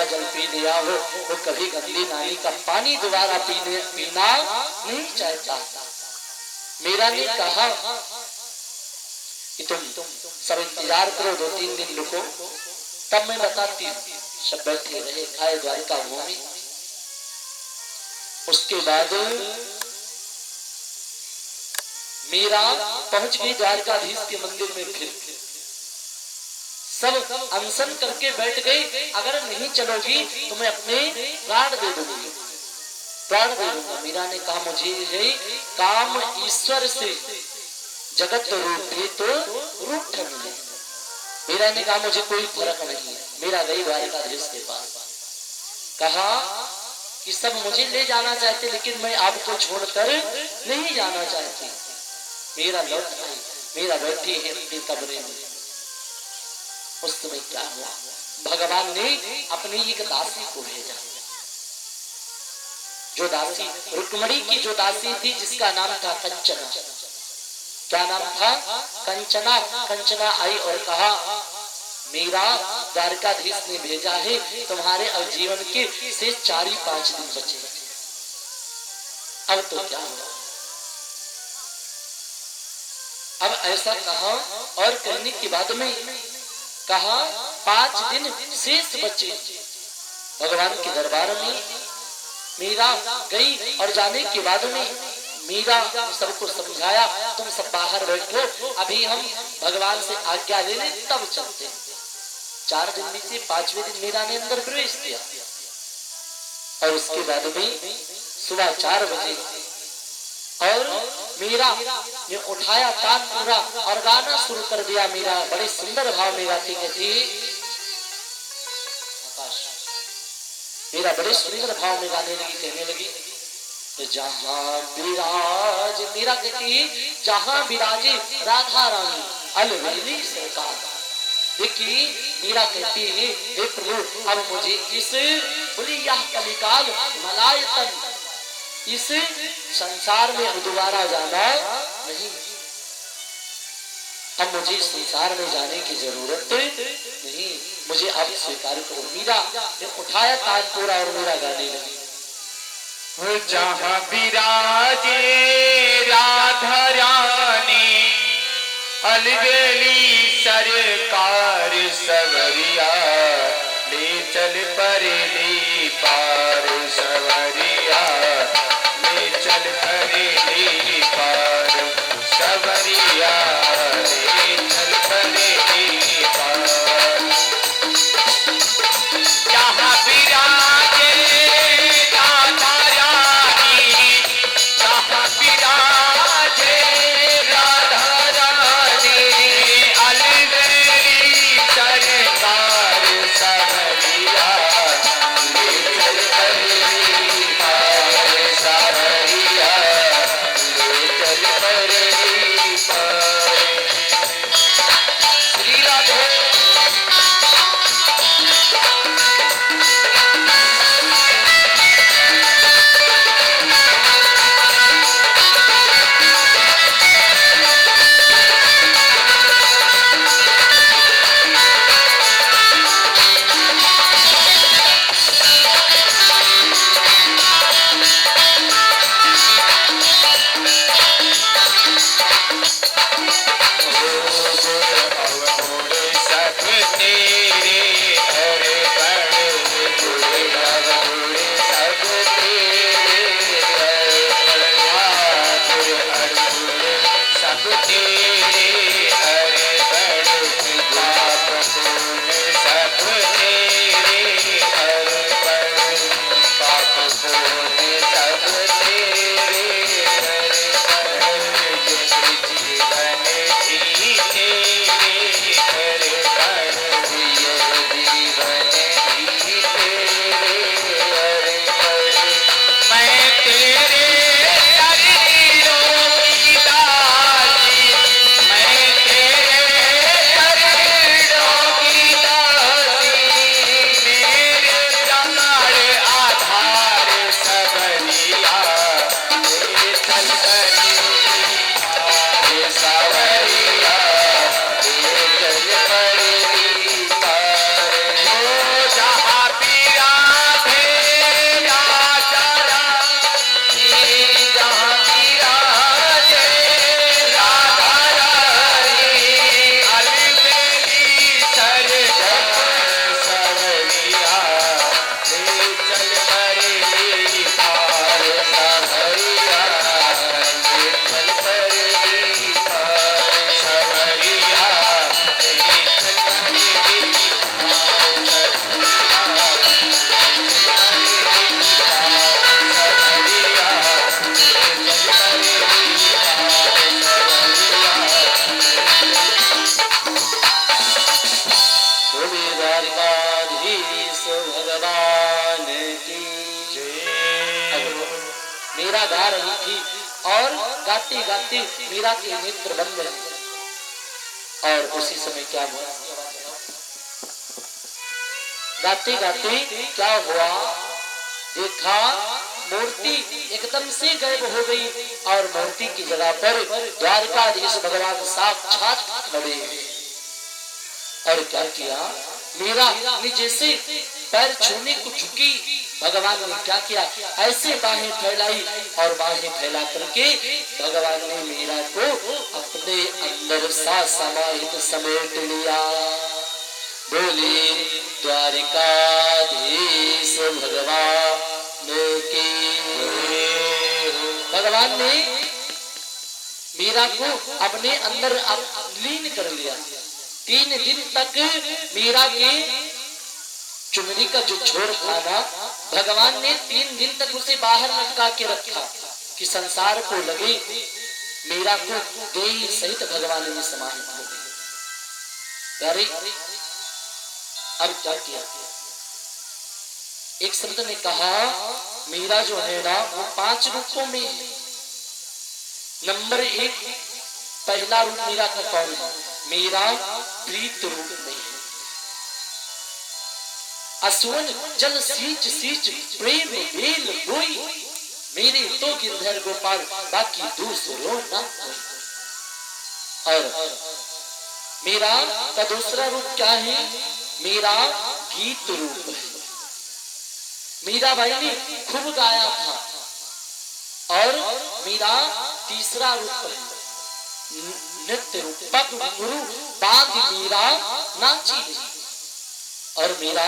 जल पी लिया हो, वो कभी गंदी नाली का पानी दोबारा पीना नहीं चाहता। मीरा ने कहा कि तुम सब इंतजार करो, 2-3 दिन रुको, तब मैं बताती हूँ। सब बैठे रहे, खाए, द्वारिका घूमी। उसके बाद मीरा पहुंच गई द्वारकाधीश के मंदिर में। फिर सब अनशन करके बैठ गई, अगर नहीं चलोगी तो मैं अपने प्राण दे दूंगी, प्राण दे दूंगा। मीरा ने कहा मुझे है काम ईश्वर से जगत रूप भी तो रूप मिले। मीरा ने कहा मुझे कोई फर्क नहीं है। मीरा गई द्वारकाधीश के पास, कहा कि सब मुझे ले जाना चाहते लेकिन मैं आपको छोड़कर नहीं जाना चाहती। मीरा लौट आई, मीरा बैठी है अपने कमरे में। उस समय क्या हुआ, भगवान ने अपनी एक दासी को भेजा, जो दासी रुक्मिणी की जो दासी थी, जिसका नाम था कंचना। क्या नाम था? कंचना। कंचना आई और कहा मीरा, द्वारकाधीश ने भेजा है, तुम्हारे अब जीवन के से 4-5 दिन बचे, अब तो क्या हुआ। अब ऐसा कहा और कहने के बाद में कहा 5 दिन शेष बचे। भगवान के दरबार में मीरा गई और जाने के बाद में मीरा सबको समझाया, तुम सब बाहर बैठो, अभी हम भगवान से आज्ञा ले लें तब चलते हैं। 4 दिन बीते, 5वें दिन मीरा ने अंदर प्रवेश किया और उसके बाद में सुबह 4 बजे और मीरा ने उठाया तानपुरा और गाना शुरू कर दिया। मीरा बड़े सुंदर भाव में गाती थी, मीरा बड़े सुंदर भाव में गाने लगी, कहने लगी जहां विराज, मीरा कहती जहां विराजे राधा रानी अलवेली सरकार। देखिए मीरा कहती है हे प्रभु, अब मुझे इस बोली यह कलिकाल मलायतन, इस संसार में दोबारा जाना नहीं, अब मुझे संसार में जाने की जरूरत नहीं, मुझे आप स्वीकार करो। मीरा ने उठाया तानपुरा और मीरा गाने लगी, जहाँ विराजे राधा रानी अलवेली सरकार, सवरिया ले चल परेली पार, सवरिया ले चल परेली पार, सवरिया ले चल परेली पार। जहाँ विराजे राधा रानी, जहाँ विराजे राधा रानी अलवेली सरकार, सवरिया ले चल परेली भगवान की जय। मीरा गा रही थी और गाती गाती मीरा के नेत्र बंद गए और उसी समय क्या हुआ, गाते गाते क्या हुआ, देखा मूर्ति एकदम से गायब हो गई और मूर्ति की जगह पर द्वारकाधीश भगवान साक्षात खड़े हैं। और क्या किया, मीरा ने जैसे पैर छूने को झुकी, भगवान ने क्या किया, ऐसे बाहें फैलाई और बाहें फैला करके भगवान ने मीरा को अपने अंदर सा समाहित समेट लिया। बोले द्वारिकाधीश भगवान की। भगवान ने मीरा को अपने अंदर लीन कर लिया। 3 दिन तक मीरा के चुनरी का जो छोर था ना, भगवान ने 3 दिन तक उसे बाहर लटका के रखा कि संसार को लगे मीरा को देह सहित भगवान ने समाहित हो गई। अरे अब क्या किया, एक संत ने कहा मीरा जो है ना वो 5 रूपों में है। नंबर 1 पहला रूप मीरा का कौन है, मीरा प्रीत रूप में है। असुवन जल सींच सींच प्रेम बेल बोई, मेरे तो गिरधर गोपाल बाकी दूसरों ना कोई। और मीरा का दूसरा रूप क्या है, मीरा गीत रूप है। मीरा बाई ने खूब गाया था। और मीरा तीसरा रूप है, नृत्य रूप, पग घुंघरू बांध मीरा नाची। और मीरा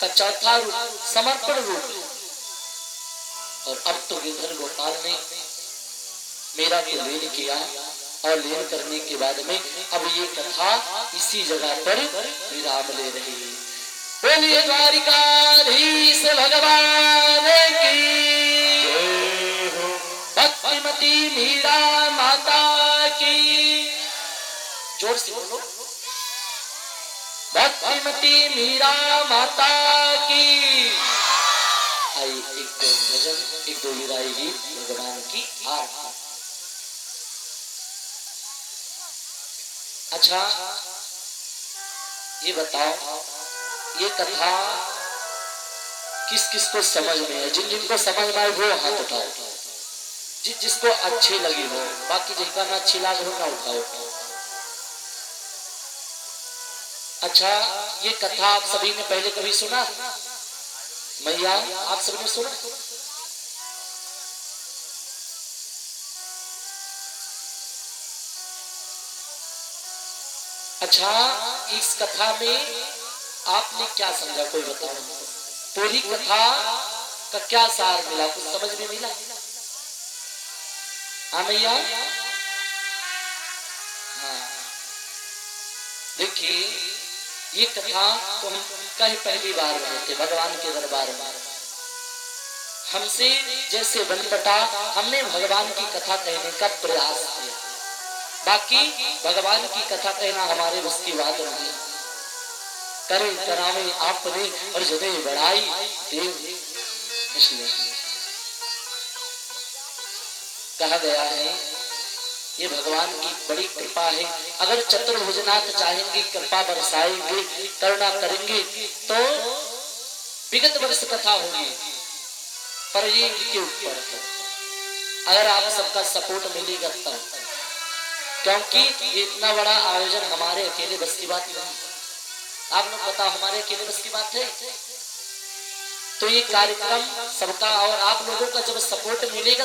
का चौथा रूप समर्पण रूप है। और अब तो गिरधर गोपाल ने मीरा को लीन किया और लीन करने के बाद में अब ये कथा इसी जगह पर विराम ले रही है। बोलिए द्वारिकाधीश भगवान की, भक्तिमती मीरा माता की। जोर से बोलो, भक्तिमती मीरा माता की। आई एक दो भजन, एक दो विदाई गीत भगवान की आरती। अच्छा ये बताओ, ये कथा किस किस को समझ में है? जिन जिनको समझ में आए वो हाथ उठाओ, जिस जिसको अच्छी लगी हो, बाकी जिनका ना अच्छी लगी हो ना उठाओ। अच्छा ये कथा आप सभी ने पहले कभी सुना? मैया आप सभी ने सुना? अच्छा इस कथा में आपने क्या समझा, कोई बताओ? पूरी कथा का क्या सार मिला, कुछ समझ में मिला? हाँ मैया, हाँ देखिए ये कथा तो हम कहीं पहली बार रहे थे भगवान के दरबार में। हमसे जैसे बन पटा हमने भगवान की कथा कहने का प्रयास किया, बाकी भगवान की कथा कहना हमारे बस की बात नहीं। करे करावे आपने और जने बढ़ाई देव, इसलिए कहा गया है ये भगवान की बड़ी कृपा है। अगर चतुर्भुजनाथ चाहेंगे कृपा बरसाएंगे, करुणा करेंगे तो विगत वर्ष कथा होगी, पर ये इनके ऊपर है। अगर आप सबका सपोर्ट मिलेगा तब, क्योंकि इतना बड़ा आयोजन हमारे अकेले बस की बात नहीं। आप लोग बताओ हमारे अकेले बस की बात है? तो ये कार्यक्रम सबका और आप लोगों का जब सपोर्ट मिलेगा